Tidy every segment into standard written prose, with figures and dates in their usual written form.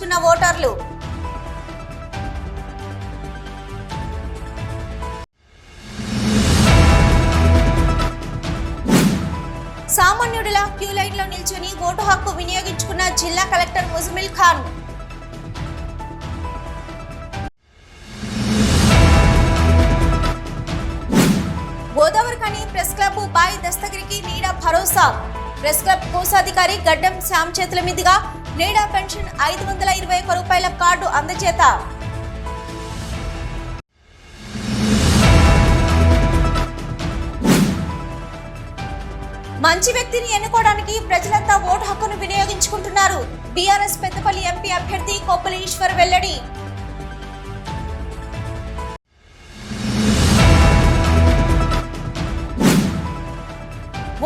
వినియోగించుకున్న ఓటర్లు. సామాన్యుడిలా క్యూ లైన్లో నిల్చొని ఓటు హక్కు వినియోగించుకున్న జిల్లా collector Muzammil Khan. Godavarikhani press club boy దస్తగిరికి నీడా భరోసా. ప్రెస్ క్లబ్ కోశాధికారి గడ్డం శ్యామ్ చేతుల మీదుగా నీడా పెన్షన్ 521 రూపాయల కార్డు అందజేత. మంచి వ్యక్తిని ఎన్నుకోవడానికి ప్రజలంతా ఓటు హక్కును వినియోగించుకుంటున్నారు. బీఆర్ఎస్ పెద్దపల్లి ఎంపీ అభ్యర్థి కొప్పుల ఈశ్వర్ వెల్లడి.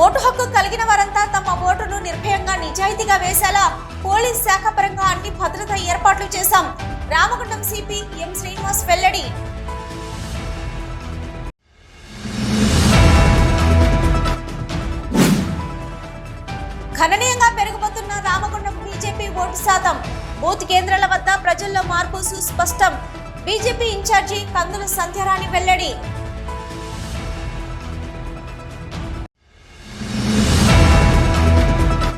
ఓటు హక్కు కలిగిన వారంతా తమ ఓటును నిర్భయంగా నిజాయితీగా వేసేలా పోలీస్ శాఖ పరంగా అన్ని భద్రతా ఏర్పాట్లు చేశాం. రామగుండం సిపి ఎం శ్రీనివాస్ వెల్లడి. గణనీయంగా పెరిగిపోతున్న రామగుండం బీజేపీ ఓటు శాతం. బూత్ కేంద్రాల వద్ద ప్రజల్లో మార్పు సుస్పష్టం. బీజేపీ ఇన్ఛార్జి కందుల సంధ్యారాణి వెల్లడి.